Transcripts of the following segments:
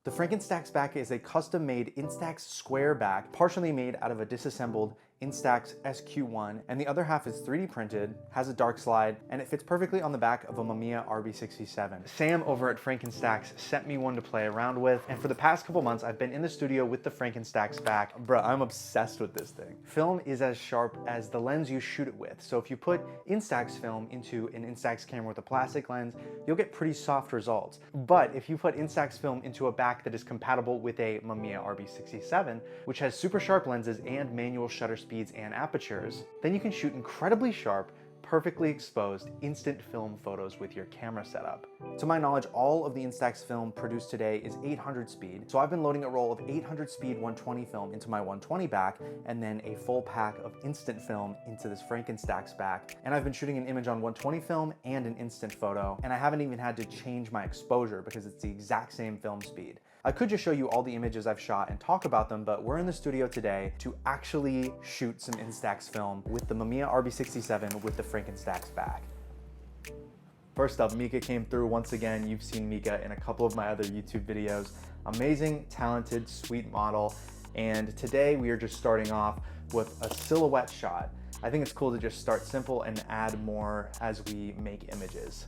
The Frankinstax back is a custom-made Instax Square back, partially made out of a disassembled Instax SQ1, and the other half is 3D printed, has a dark slide, and it fits perfectly on the back of a Mamiya RB67. Sam over at Franken Stacks sent me one to play around with, and for the past couple months I've been in the studio with the Frankinstax back. Bruh, I'm obsessed with this thing. Film is as sharp as the lens you shoot it with, so if you put Instax film into an Instax camera with a plastic lens, you'll get pretty soft results. But if you put Instax film into a back that is compatible with a Mamiya RB67, which has super sharp lenses and manual shutter speeds and apertures, then you can shoot incredibly sharp, perfectly exposed, instant film photos with your camera setup. To my knowledge, all of the Instax film produced today is 800 speed, so I've been loading a roll of 800 speed 120 film into my 120 back, and then a full pack of instant film into this Frankinstax back. And I've been shooting an image on 120 film and an instant photo, and I haven't even had to change my exposure because it's the exact same film speed. I could just show you all the images I've shot and talk about them, but we're in the studio today to actually shoot some Instax film with the Mamiya RB67 with the Frankinstax back. First up, Mika came through once again. You've seen Mika in a couple of my other YouTube videos. Amazing, talented, sweet model. And today we are just starting off with a silhouette shot. I think it's cool to just start simple and add more as we make images.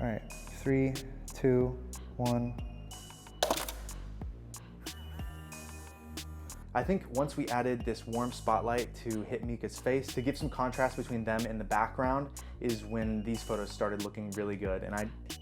All right, 3, 2, 1. I think once we added this warm spotlight to hit Mika's face to give some contrast between them and the background is when these photos started looking really good. And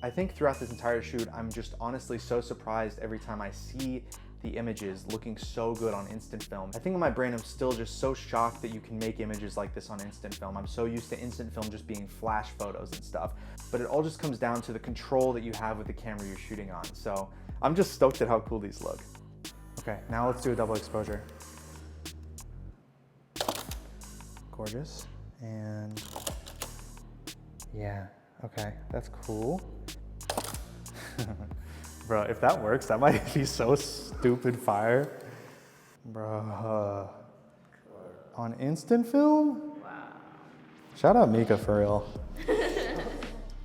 I think throughout this entire shoot, I'm just honestly so surprised every time I see the images looking so good on instant film. I think in my brain, I'm still just so shocked that you can make images like this on instant film. I'm so used to instant film just being flash photos and stuff, but it all just comes down to the control that you have with the camera you're shooting on. So I'm just stoked at how cool these look. Okay, now let's do a double exposure. Gorgeous. And yeah, okay, that's cool. Bro, if that works, that might be so stupid fire. Bro, on instant film? Wow. Shout out Mika for real.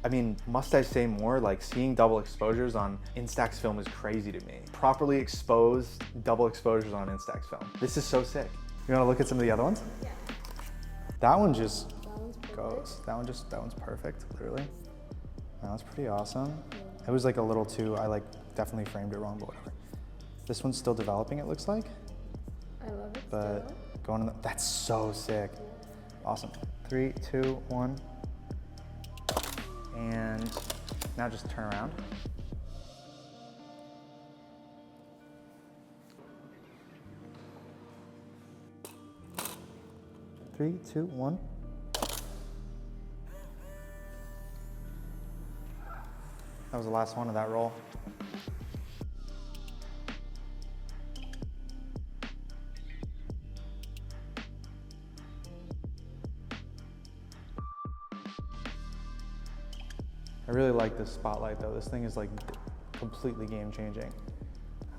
I mean, must I say more? Like, seeing double exposures on Instax film is crazy to me. Properly exposed double exposures on Instax film. This is so sick. You wanna look at some of the other ones? Yeah. That one just goes. That one's perfect, literally. That was pretty awesome. It was like a little too, I like definitely framed it wrong, but whatever. This one's still developing, it looks like. I love it. But still. going in the, that's so sick. Awesome. 3, 2, 1. And now just turn around. Three, two, one. That was the last one of that roll. I really like this spotlight though. This thing is like completely game changing.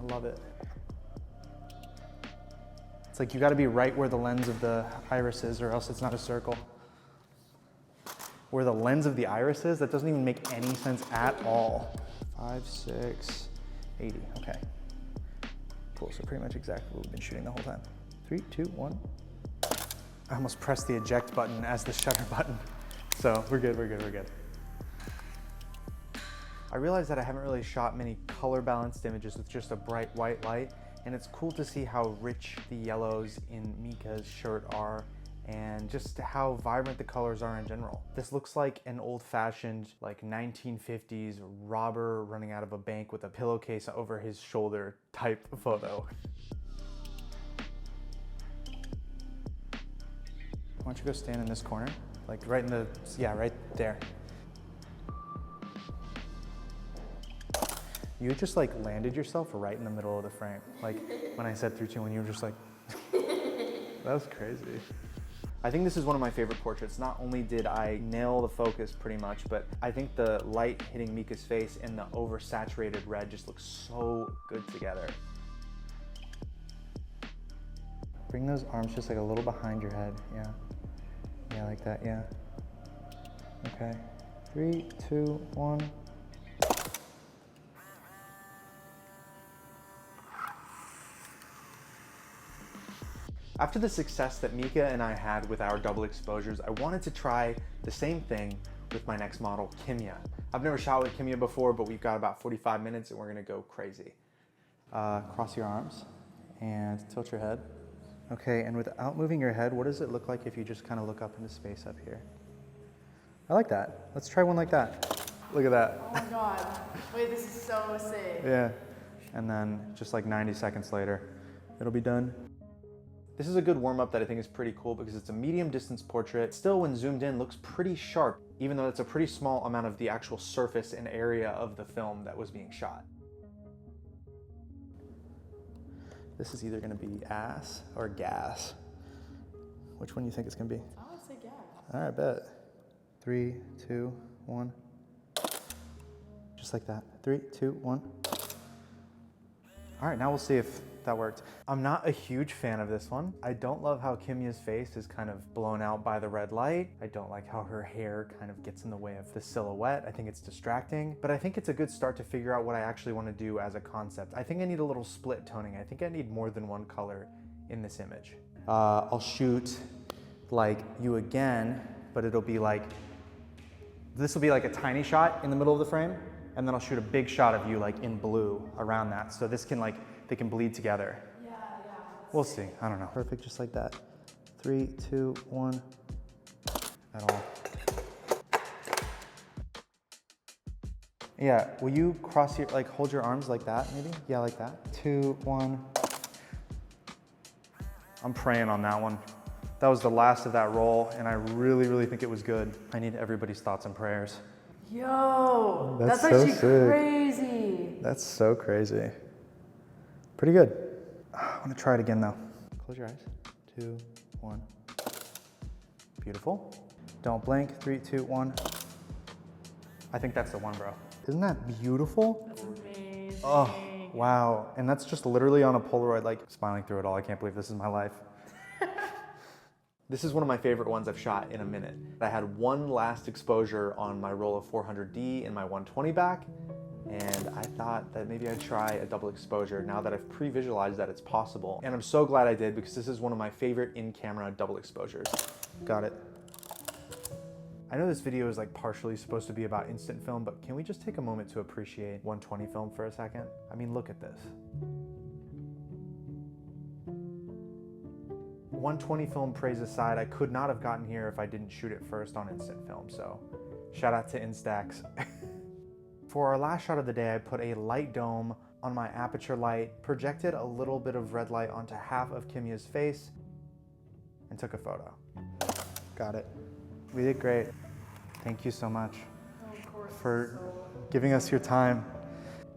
I love it. It's like you gotta be right where the lens of the iris is or else it's not a circle. Where the lens of the iris is, that doesn't even make any sense at all. 5, 6, 80, okay. Cool, so pretty much exactly what we've been shooting the whole time. 3, 2, 1. I almost pressed the eject button as the shutter button. So we're good, we're good, we're good. I realized that I haven't really shot many color balanced images with just a bright white light, and it's cool to see how rich the yellows in Mika's shirt are and just how vibrant the colors are in general. This looks like an old-fashioned, like 1950s robber running out of a bank with a pillowcase over his shoulder type photo. Why don't you go stand in this corner? Like right in the, yeah, right there. You just like landed yourself right in the middle of the frame. Like when I said 3, 2, 1, you were just like, that was crazy. I think this is one of my favorite portraits. Not only did I nail the focus pretty much, but I think the light hitting Mika's face and the oversaturated red just looks so good together. Bring those arms just like a little behind your head, yeah. Yeah, like that, yeah. Okay, 3, 2, 1. After the success that Mika and I had with our double exposures, I wanted to try the same thing with my next model, Kimia. I've never shot with Kimia before, but we've got about 45 minutes and we're gonna go crazy. Cross your arms and tilt your head. Okay, and without moving your head, what does it look like if you just kind of look up into space up here? I like that. Let's try one like that. Look at that. Oh my God. Wait, this is so sick. Yeah. And then just like 90 seconds later, it'll be done. This is a good warm-up that I think is pretty cool because it's a medium distance portrait. Still, when zoomed in, looks pretty sharp, even though it's a pretty small amount of the actual surface and area of the film that was being shot. This is either gonna be ass or gas. Which one do you think it's gonna be? I would say gas. All right, bet. 3, 2, 1. Just like that. 3, 2, 1. All right, now we'll see if that worked. I'm not a huge fan of this one. I don't love how Kimya's face is kind of blown out by the red light. I don't like how her hair kind of gets in the way of the silhouette. I think it's distracting, but I think it's a good start to figure out what I actually want to do as a concept. I think I need a little split toning. I think I need more than one color in this image. I'll shoot like you again, but it'll be like, this will be like a tiny shot in the middle of the frame, and then I'll shoot a big shot of you like in blue around that. So this can like, they can bleed together. Yeah. We'll see, I don't know. Perfect, just like that. 3, 2, 1. At all. Yeah, will you cross your, like hold your arms like that maybe? Yeah, like that. 2, 1. I'm praying on that one. That was the last of that roll, and I really, really think it was good. I need everybody's thoughts and prayers. Yo, that's so actually sick. crazy. That's so crazy. Pretty good. I want to try it again though. Close your eyes. 2, 1. Beautiful. Don't blink. 3, 2, 1. I think that's the one, bro. Isn't that beautiful? That's amazing. Oh, wow. And that's just literally on a Polaroid, like smiling through it all. I can't believe this is my life. This is one of my favorite ones I've shot in a minute. I had one last exposure on my roll of 400D in my 120 back, and I thought that maybe I'd try a double exposure now that I've pre-visualized that it's possible. And I'm so glad I did because this is one of my favorite in-camera double exposures. Got it. I know this video is like partially supposed to be about instant film, but can we just take a moment to appreciate 120 film for a second? I mean, look at this. 120 film praise aside, I could not have gotten here if I didn't shoot it first on instant film, so shout out to Instax. For our last shot of the day, I put a light dome on my aperture light, projected a little bit of red light onto half of Kimya's face, and took a photo. Got it. We did great. Thank you so much for giving us your time.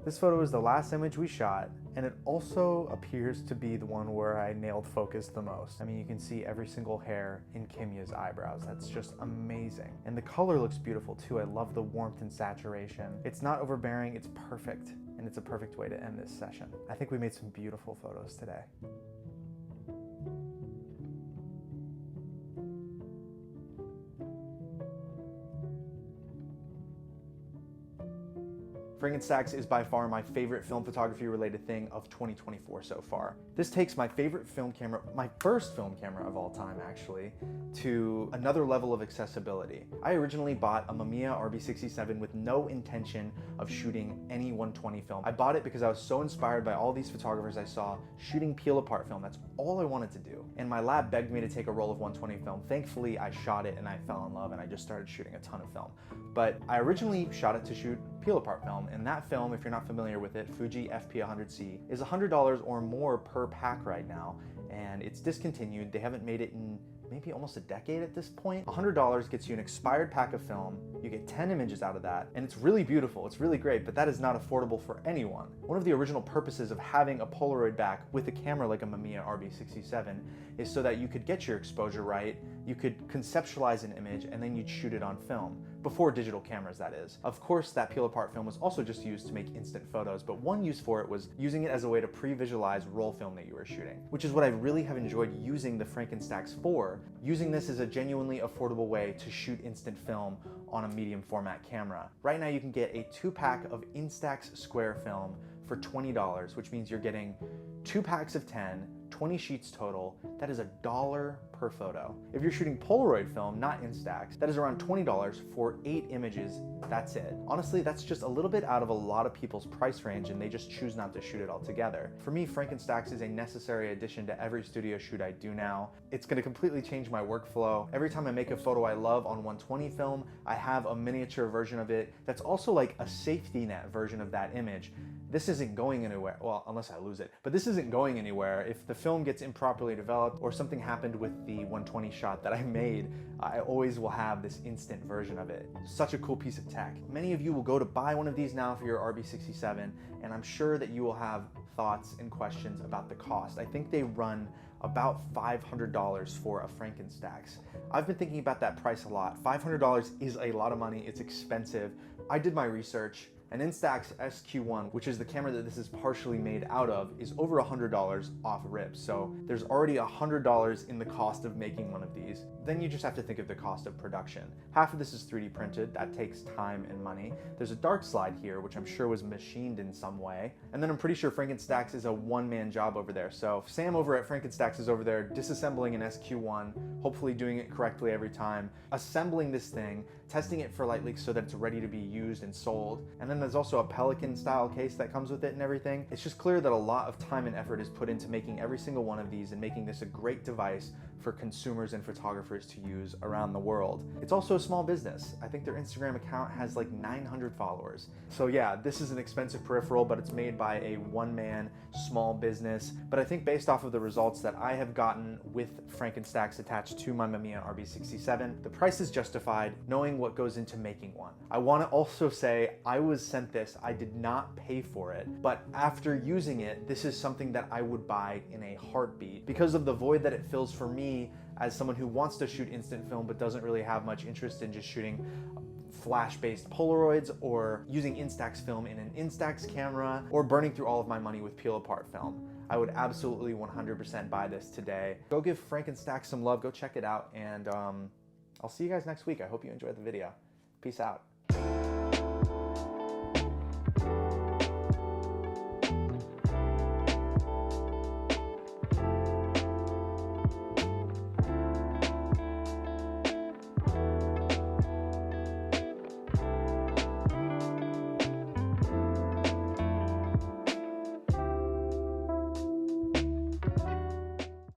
This photo is the last image we shot, and it also appears to be the one where I nailed focus the most. I mean, you can see every single hair in Kimya's eyebrows. That's just amazing. And the color looks beautiful too. I love the warmth and saturation. It's not overbearing, it's perfect, and it's a perfect way to end this session. I think we made some beautiful photos today. Franken Stacks is by far my favorite film photography related thing of 2024 so far. This takes my favorite film camera, my first film camera of all time actually, to another level of accessibility. I originally bought a Mamiya RB67 with no intention of shooting any 120 film. I bought it because I was so inspired by all these photographers I saw shooting peel apart film. That's all I wanted to do. And my lab begged me to take a roll of 120 film. Thankfully, I shot it and I fell in love and I just started shooting a ton of film. But I originally shot it to shoot peel apart film, and that film, if you're not familiar with it, Fuji FP100C, is $100 or more per pack right now, and it's discontinued. They haven't made it in maybe almost a decade at this point. $100 gets you an expired pack of film, you get 10 images out of that, and it's really beautiful, it's really great, but that is not affordable for anyone. One of the original purposes of having a Polaroid back with a camera like a Mamiya RB67 is so that you could get your exposure right, you could conceptualize an image and then you'd shoot it on film, before digital cameras that is. Of course, that peel apart film was also just used to make instant photos, but one use for it was using it as a way to pre-visualize roll film that you were shooting, which is what I really have enjoyed using the Frankinstax for. Using this as a genuinely affordable way to shoot instant film on a medium format camera. Right now you can get a 2-pack of Instax Square Film for $20, which means you're getting 2 packs of 10, 20 sheets total. That is $1 per photo. If you're shooting Polaroid film, not Instax, that is around $20 for 8 images. That's it. Honestly, that's just a little bit out of a lot of people's price range and they just choose not to shoot it altogether. For me, Frankinstax is a necessary addition to every studio shoot I do now. It's gonna completely change my workflow. Every time I make a photo I love on 120 film, I have a miniature version of it that's also like a safety net version of that image. This isn't going anywhere, well, unless I lose it, but this isn't going anywhere. If the film gets improperly developed or something happened with the 120 shot that I made, I always will have this instant version of it. Such a cool piece of tech. Many of you will go to buy one of these now for your RB67, and I'm sure that you will have thoughts and questions about the cost. I think they run about $500 for a Frankinstax. I've been thinking about that price a lot. $500 is a lot of money, it's expensive. I did my research. An Instax SQ1, which is the camera that this is partially made out of, is over $100 off rip. So there's already $100 in the cost of making one of these. Then you just have to think of the cost of production. Half of this is 3D printed, that takes time and money. There's a dark slide here, which I'm sure was machined in some way. And then I'm pretty sure Frankenstacks is a one-man job over there. So Sam over at Frankenstacks is over there disassembling an SQ1, hopefully doing it correctly every time, assembling this thing, testing it for light leaks so that it's ready to be used and sold. And then there's also a Pelican style case that comes with it and everything. It's just clear that a lot of time and effort is put into making every single one of these and making this a great device for consumers and photographers to use around the world. It's also a small business. I think their Instagram account has like 900 followers. So yeah, this is an expensive peripheral, but it's made by a one-man small business. But I think based off of the results that I have gotten with Frankenstacks attached to my Mamiya RB67, the price is justified knowing what goes into making one. I want to also say I was sent this, I did not pay for it, but after using it, this is something that I would buy in a heartbeat because of the void that it fills for me as someone who wants to shoot instant film but doesn't really have much interest in just shooting flash-based Polaroids or using Instax film in an Instax camera or burning through all of my money with peel-apart film. I would absolutely 100% buy this today. Go give Frankenstax some love, go check it out, and I'll see you guys next week. I hope you enjoyed the video. Peace out.